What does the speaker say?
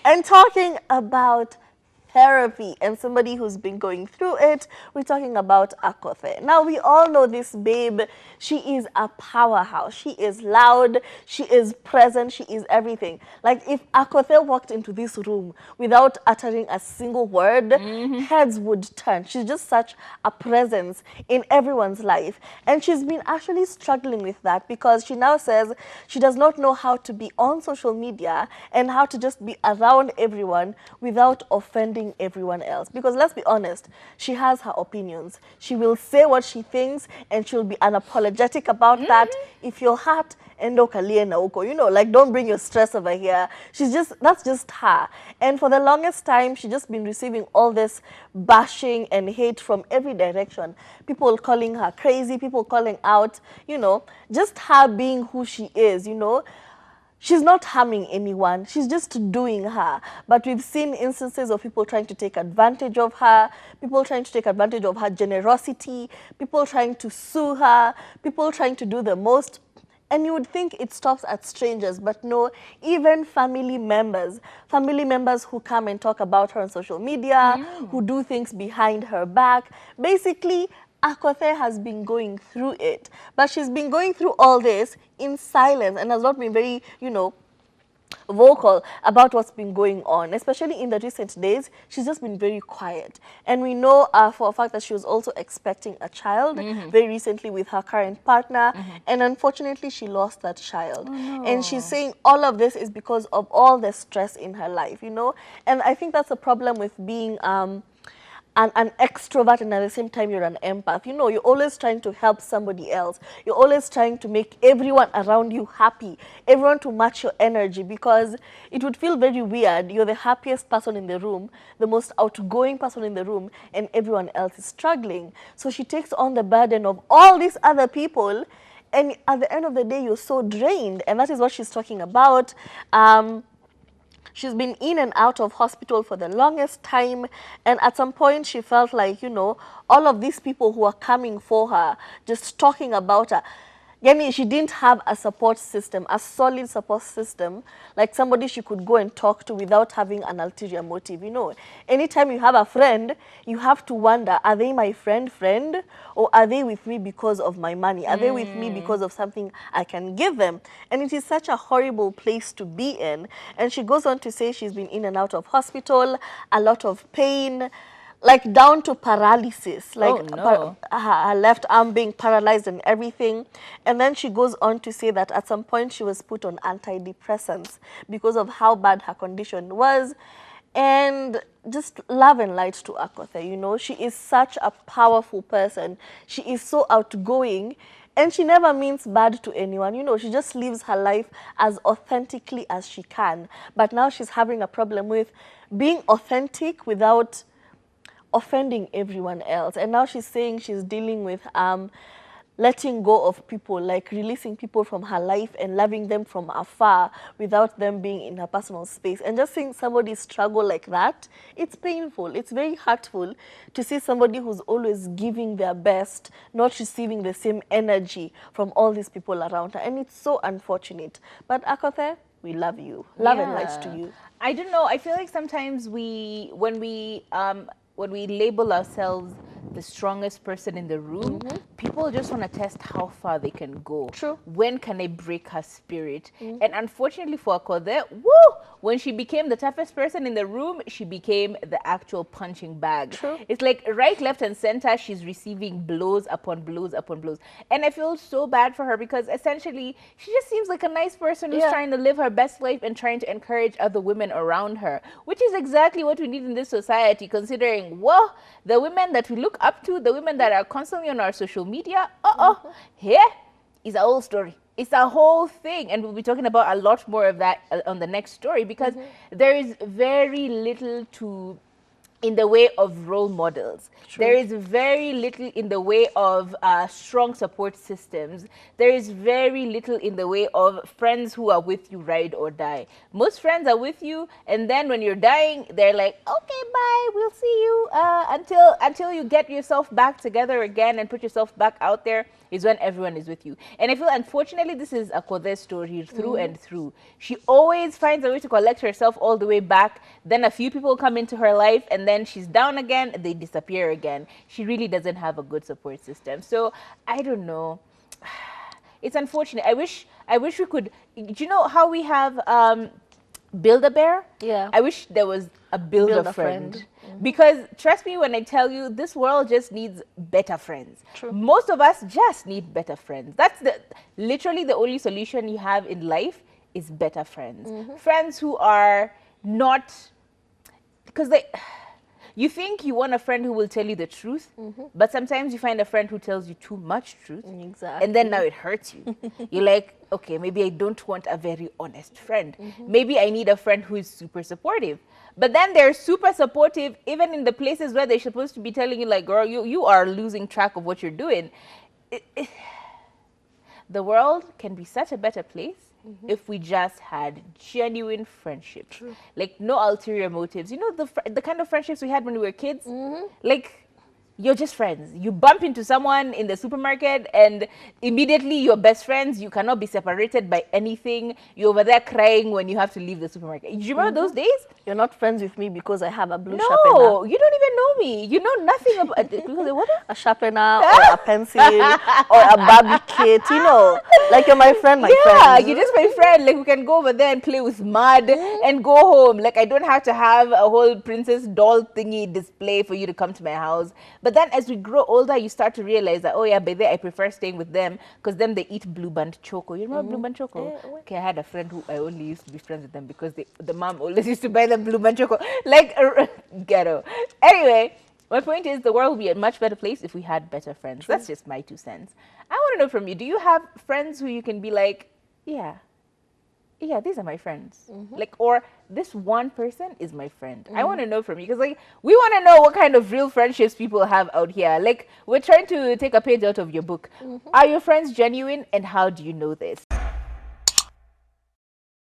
And talking about therapy and somebody who's been going through it, we're talking about Akothee. Now, we all know this babe. She is a powerhouse. She is loud. She is present. She is everything. Like, if Akothee walked into this room without uttering a single word, heads would turn. She's just such a presence in everyone's life. And she's been actually struggling with that because she now says she does not know how to be on social media and how to just be around everyone without offending everyone else. Because let's be honest, she has her opinions. She will say what she thinks and she'll be unapologetic about that. If your heart endo kalie na uko, you know, like, don't bring your stress over here. That's just her. And for the longest time, she's just been receiving all this bashing and hate from every direction. People calling her crazy, people calling out, you know, just her being who she is, you know. She's not harming anyone. She's just doing her. But we've seen instances of people trying to take advantage of her, people trying to take advantage of her generosity, people trying to sue her, people trying to do the most. And you would think it stops at strangers, but no, even family members who come and talk about her on social media, who do things behind her back. Basically, Akothee has been going through it, but she's been going through all this in silence and has not been very, you know, vocal about what's been going on, especially in the recent days. She's just been very quiet. And we know for a fact that she was also expecting a child very recently with her current partner. And unfortunately, she lost that child. Oh, no. And she's saying all of this is because of all the stress in her life, you know. And I think that's a problem with being an extrovert and at the same time you're an empath. You know, you're always trying to help somebody else. You're always trying to make everyone around you happy, everyone to match your energy, because it would feel very weird. You're the happiest person in the room, the most outgoing person in the room, and everyone else is struggling. So she takes on the burden of all these other people, and at the end of the day, you're so drained. And that is what she's talking about. She's been in and out of hospital for the longest time, and at some point she felt like, you know, all of these people who are coming for her, just talking about her, yani she didn't have a support system, a solid support system, like somebody she could go and talk to without having an ulterior motive. You know, anytime you have a friend, you have to wonder, are they my friend, or are they with me because of my money? Are they with me because of something I can give them? And it is such a horrible place to be in. And she goes on to say she's been in and out of hospital, a lot of pain, like down to paralysis, like Oh, no. her left arm being paralyzed and everything. And then she goes on to say that at some point she was put on antidepressants because of how bad her condition was. And just love and light to Akothee, you know. She is such a powerful person. She is so outgoing. And she never means bad to anyone. You know, she just lives her life as authentically as she can. But now she's having a problem with being authentic without offending everyone else. And now she's saying she's dealing with letting go of people, like releasing people from her life and loving them from afar without them being in her personal space. And just seeing somebody struggle like that, it's painful. It's very hurtful to see somebody who's always giving their best, not receiving the same energy from all these people around her. And it's so unfortunate. But Akothee, we love you. Love and light to you. I don't know. I feel like sometimes when we label ourselves the strongest person in the room, people just want to test how far they can go. True. When can they break her spirit? And unfortunately for Akothee, woo! When she became the toughest person in the room, she became the actual punching bag. True. It's like right, left, and center, she's receiving blows upon blows upon blows. And I feel so bad for her because essentially she just seems like a nice person who's trying to live her best life and trying to encourage other women around her, which is exactly what we need in this society, considering, well, the women that we look up to, the women that are constantly on our social media, here is a whole story. It's a whole thing, and we'll be talking about a lot more of that on the next story, because there is very little to in the way of role models. True. There is very little in the way of strong support systems. There is very little in the way of friends who are with you ride or die. Most friends are with you, and then when you're dying, they're like, okay, bye, we'll see you until you get yourself back together again and put yourself back out there is when everyone is with you. And I feel, unfortunately, this is Akothe's story through and through. She always finds a way to collect herself all the way back. Then a few people come into her life, and then she's down again, they disappear again. She really doesn't have a good support system. So I don't know. It's unfortunate. I wish we could. Do you know how we have Build-A-Bear? Yeah. I wish there was a Build-A-Friend. Because trust me when I tell you, this world just needs better friends. True. Most of us just need better friends. That's literally the only solution you have in life is better friends. Friends who are not, because you think you want a friend who will tell you the truth, but sometimes you find a friend who tells you too much truth. Exactly. And then now it hurts you. You're like, okay, maybe I don't want a very honest friend. Maybe I need a friend who is super supportive. But then they're super supportive even in the places where they're supposed to be telling you, like, girl, you are losing track of what you're doing. The world can be such a better place if we just had genuine friendships. True. Like, no ulterior motives. You know, the kind of friendships we had when we were kids? Like, you're just friends. You bump into someone in the supermarket and immediately you're best friends. You cannot be separated by anything. You're over there crying when you have to leave the supermarket. Do you remember those days? You're not friends with me because I have a blue No, sharpener. you don't even know me. You know nothing about because what? A sharpener or a pencil or a Barbie kit, you know. Like you're my friend, my Yeah, friend. you're just my friend. Like, we can go over there and play with mud and go home. Like, I don't have to have a whole princess doll thingy display for you to come to my house. But then as we grow older, you start to realize that, oh yeah, by then I prefer staying with them because then they eat Blue Band Choco. You remember Blue Band Choco? Okay, I had a friend who I only used to be friends with them because the mom always used to buy them Blue Band Choco. Like, ghetto. Anyway, my point is the world would be a much better place if we had better friends. That's just my 2 cents. I want to know from you, do you have friends who you can be like, yeah, these are my friends. Like, or this one person is my friend. I want to know from you because, like, we want to know what kind of real friendships people have out here. Like, we're trying to take a page out of your book. Are your friends genuine, and how do you know this?